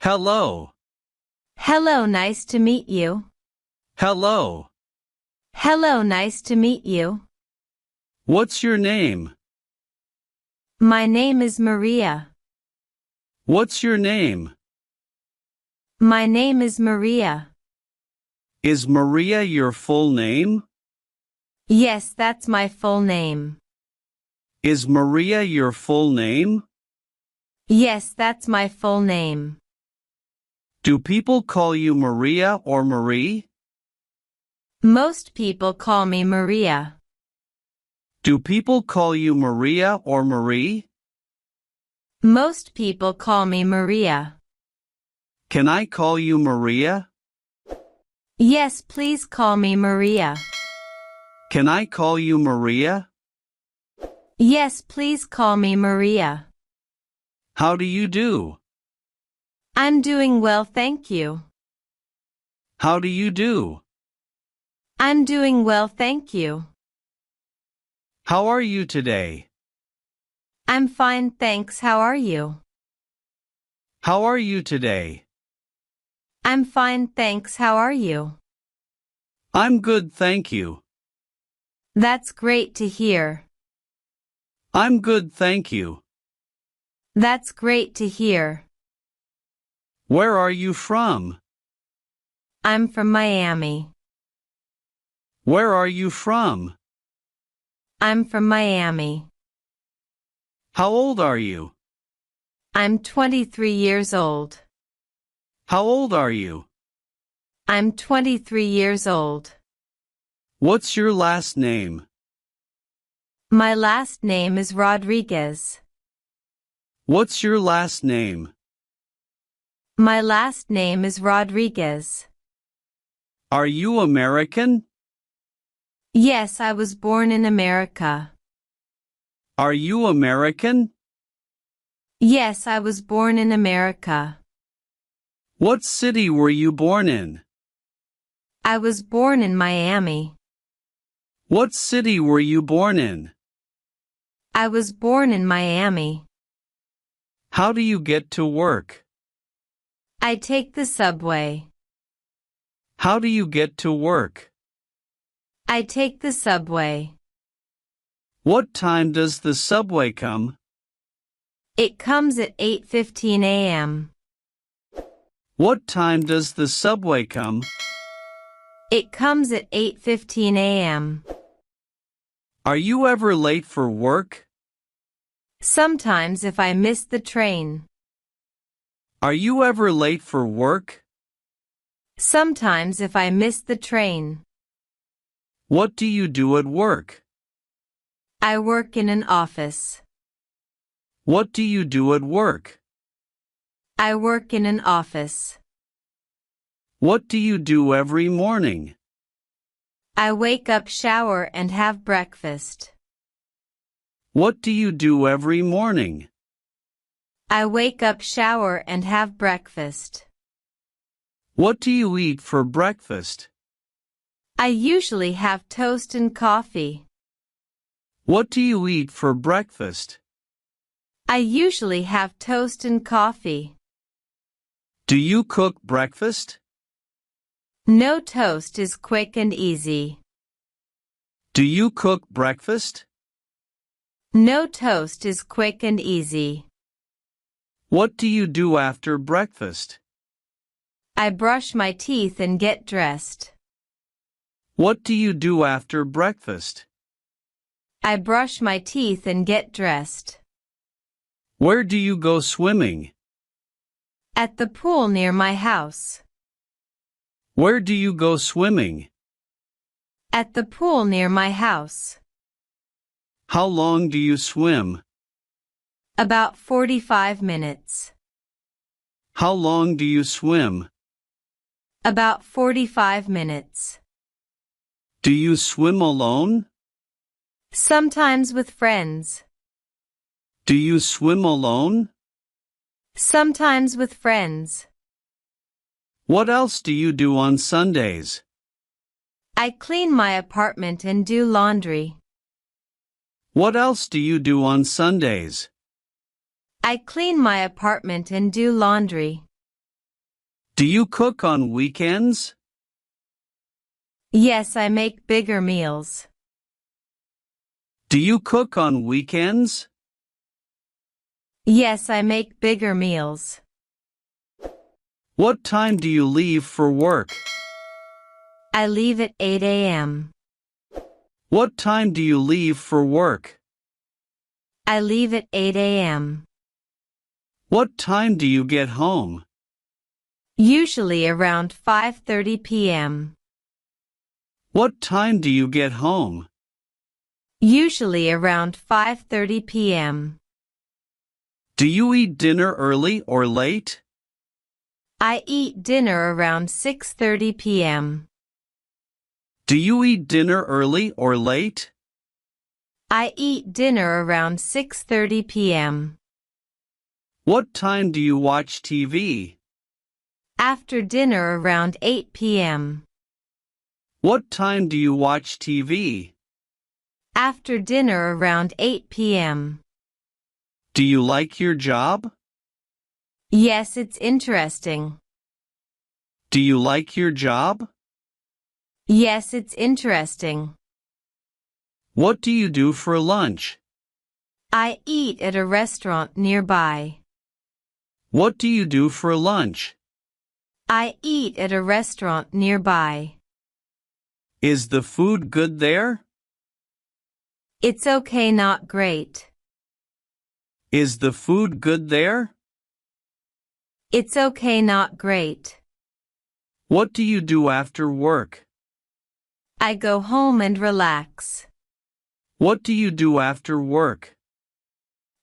Hello. Hello, nice to meet you. Hello. Hello, nice to meet you. What's your name? My name is Maria. What's your name? My name is Maria. Is Maria your full name? Yes, that's my full name. Is Maria your full name? Yes, that's my full name. Do people call you Maria or Marie? Most people call me Maria. Do people call you Maria or Marie? Most people call me Maria. Can I call you Maria? Yes, please call me Maria. Can I call you Maria? Yes, please call me Maria. How do you do? I'm doing well, thank you. How do you do? I'm doing well, thank you. How are you today? I'm fine, thanks. How are you? How are you today? I'm fine, thanks. How are you? I'm good, thank you. That's great to hear. I'm good, thank you. That's great to hear. Where are you from? I'm from Miami. Where are you from? I'm from Miami. How old are you? I'm 23 years old. How old are you? I'm 23 years old. What's your last name? My last name is Rodriguez. What's your last name? My last name is Rodriguez. Are you American? Yes, I was born in America. Are you American? Yes, I was born in America. What city were you born in? I was born in Miami. What city were you born in? I was born in Miami. How do you get to work? I take the subway. How do you get to work? I take the subway. What time does the subway come? It comes at 8:15 a.m. What time does the subway come? It comes at 8:15 a.m. Are you ever late for work? Sometimes if I miss the train. Are you ever late for work? Sometimes if I miss the train. What do you do at work? I work in an office. What do you do at work? I work in an office. What do you do every morning? I wake up, shower, and have breakfast. What do you do every morning? I wake up, shower, and have breakfast. What do you eat for breakfast? I usually have toast and coffee. What do you eat for breakfast? I usually have toast and coffee. Do you cook breakfast? No, toast is quick and easy. Do you cook breakfast? No, toast is quick and easy. What do you do after breakfast? I brush my teeth and get dressed. What do you do after breakfast? I brush my teeth and get dressed. Where do you go swimming? At the pool near my house. Where do you go swimming? At the pool near my house. How long do you swim? About 45 minutes. How long do you swim? About 45 minutes. Do you swim alone? Sometimes with friends. Do you swim alone? Sometimes with friends. What else do you do on Sundays? I clean my apartment and do laundry. What else do you do on Sundays? I clean my apartment and do laundry. Do you cook on weekends? Yes, I make bigger meals. Do you cook on weekends? Yes, I make bigger meals. What time do you leave for work? I leave at 8 a.m. What time do you leave for work? I leave at 8 a.m. What time do you get home? Usually around 5:30 p.m. What time do you get home? Usually around 5:30 p.m. Do you eat dinner early or late? I eat dinner around 6:30 p.m. Do you eat dinner early or late? I eat dinner around 6:30 p.m. What time do you watch TV? After dinner around 8 p.m. What time do you watch TV? After dinner around 8 p.m. Do you like your job? Yes, it's interesting. Do you like your job? Yes, it's interesting. What do you do for lunch? I eat at a restaurant nearby. What do you do for lunch? I eat at a restaurant nearby. Is the food good there? It's okay, not great. Is the food good there? It's okay, not great. What do you do after work? I go home and relax. What do you do after work?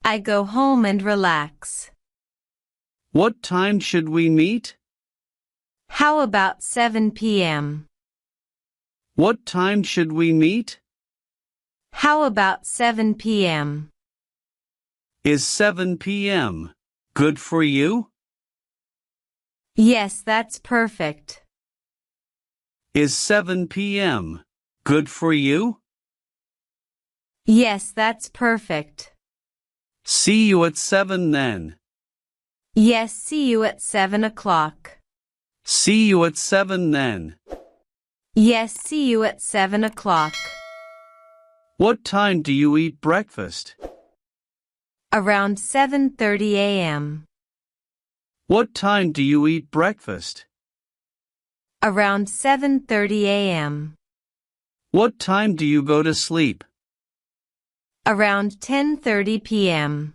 I go home and relax. What time should we meet? How about 7 p.m.? What time should we meet? How about 7 p.m.? Is 7 p.m. good for you? Yes, that's perfect. Is 7 p.m. good for you? Yes, that's perfect. See you at 7 then. Yes, see you at 7 o'clock. See you at 7 then. Yes, see you at 7 o'clock. What time do you eat breakfast? Around 7:30 a.m. What time do you eat breakfast? Around 7:30 a.m. What time do you go to sleep? Around 10:30 p.m.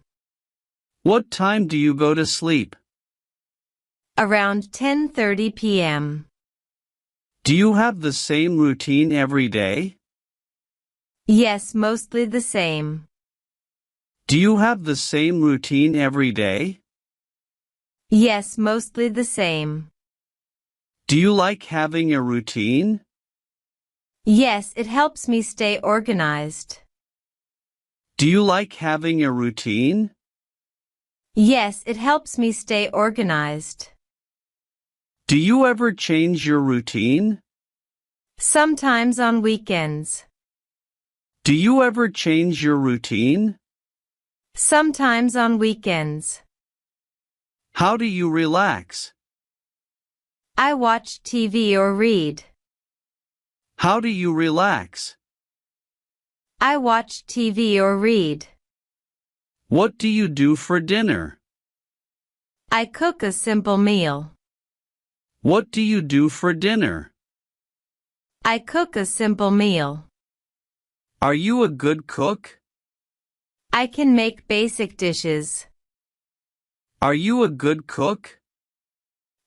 What time do you go to sleep? Around 10:30 p.m. Do you have the same routine every day? Yes, mostly the same. Do you have the same routine every day? Yes, mostly the same. Do you like having a routine? Yes, it helps me stay organized. Do you like having a routine? Yes, it helps me stay organized. Do you ever change your routine? Sometimes on weekends. Do you ever change your routine? Sometimes on weekends. How do you relax? I watch TV or read. How do you relax? I watch TV or read. What do you do for dinner? I cook a simple meal. What do you do for dinner? I cook a simple meal. Are you a good cook? I can make basic dishes. Are you a good cook?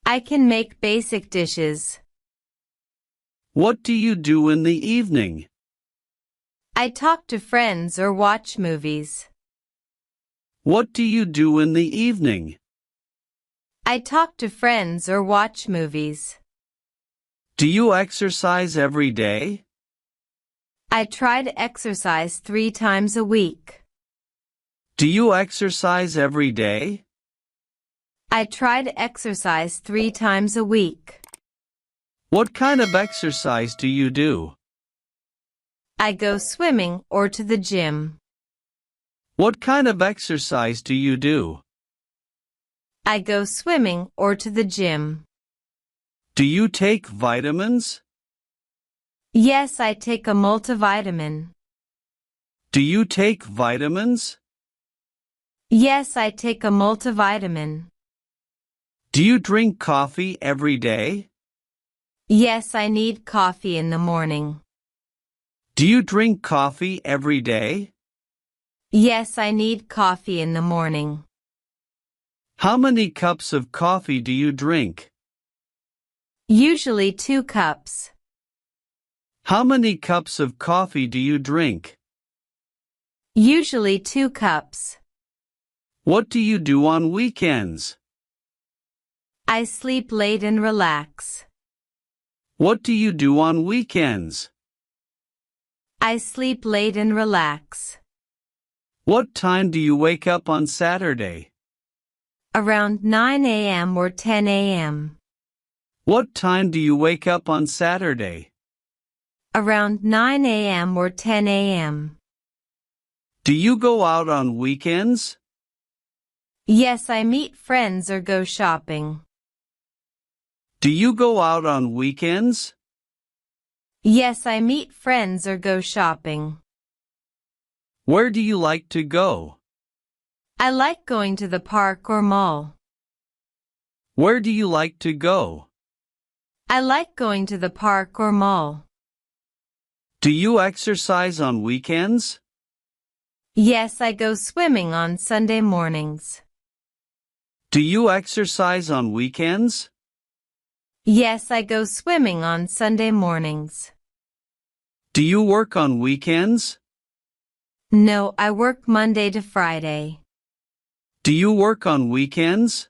I can make basic dishes. What do you do in the evening? I talk to friends or watch movies. What do you do in the evening? I talk to friends or watch movies. Do you exercise every day? I try to exercise 3 times a week. Do you exercise every day? I try to exercise 3 times a week. What kind of exercise do you do? I go swimming or to the gym. What kind of exercise do you do? I go swimming or to the gym. Do you take vitamins? Yes, I take a multivitamin. Do you take vitamins? Yes, I take a multivitamin. Do you drink coffee every day? Yes, I need coffee in the morning. Do you drink coffee every day? Yes, I need coffee in the morning. How many cups of coffee do you drink? Usually 2 cups. How many cups of coffee do you drink? Usually 2 cups. What do you do on weekends? I sleep late and relax. What do you do on weekends? I sleep late and relax. What time do you wake up on Saturday? Around 9 a.m. or 10 a.m. What time do you wake up on Saturday? Around 9 a.m. or 10 a.m. Do you go out on weekends? Yes, I meet friends or go shopping. Do you go out on weekends? Yes, I meet friends or go shopping. Where do you like to go? I like going to the park or mall. Where do you like to go? I like going to the park or mall. Do you exercise on weekends? Yes, I go swimming on Sunday mornings. Do you exercise on weekends? Yes, I go swimming on Sunday mornings. Do you work on weekends? No, I work Monday to Friday. Do you work on weekends?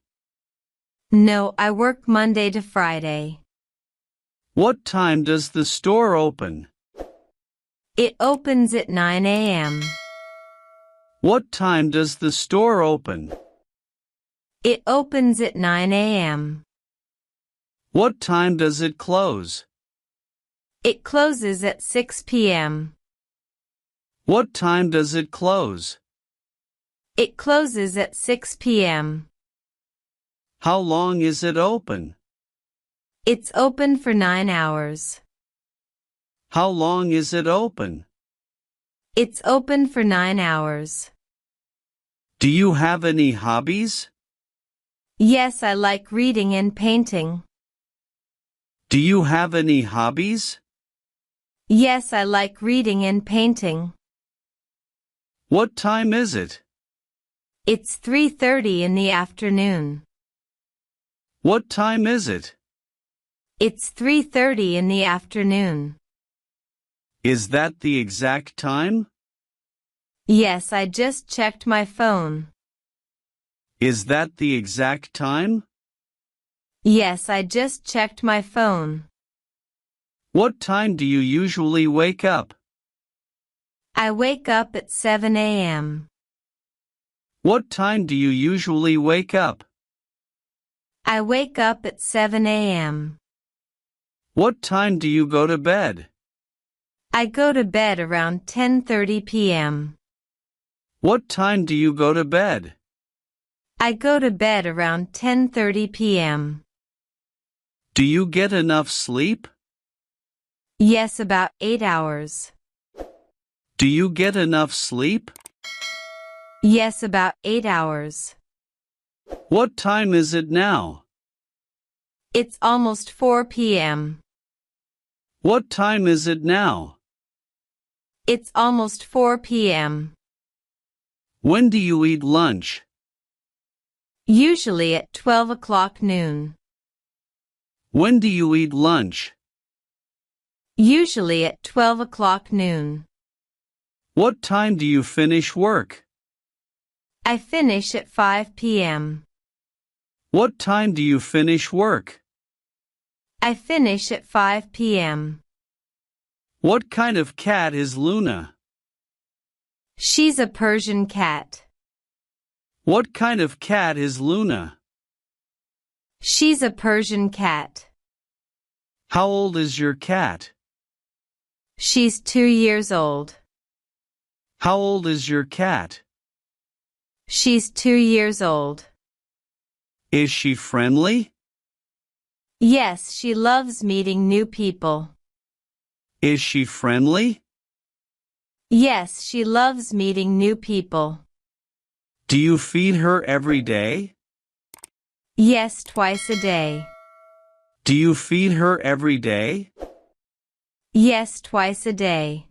No, I work Monday to Friday. What time does the store open? It opens at 9 a.m. What time does the store open? It opens at 9 a.m. What time does it close? It closes at 6 p.m. What time does it close? It closes at 6 p.m. How long is it open? It's open for 9 hours. How long is it open? It's open for 9 hours. Do you have any hobbies? Yes, I like reading and painting. Do you have any hobbies? Yes, I like reading and painting. What time is it? It's 3:30 in the afternoon. What time is it? It's 3:30 in the afternoon. Is that the exact time? Yes, I just checked my phone. Is that the exact time? Yes, I just checked my phone. What time do you usually wake up? I wake up at 7 a.m. What time do you usually wake up? I wake up at 7 a.m. What time do you go to bed? I go to bed around 10:30 p.m. What time do you go to bed? I go to bed around 10:30 p.m. Do you get enough sleep? Yes, about 8 hours. Do you get enough sleep? Yes, about 8 hours. What time is it now? It's almost 4 p.m. What time is it now? It's almost 4 p.m. When do you eat lunch? Usually at 12 o'clock noon. When do you eat lunch? Usually at 12 o'clock noon. What time do you finish work? I finish at 5 p.m. What time do you finish work? I finish at 5 p.m. What kind of cat is Luna? She's a Persian cat. What kind of cat is Luna? She's a Persian cat. How old is your cat? She's 2 years old. How old is your cat? She's 2 years old. Is she friendly? Yes, she loves meeting new people. Is she friendly? Yes, she loves meeting new people. Do you feed her every day? Yes, twice a day. Do you feed her every day? Yes, twice a day.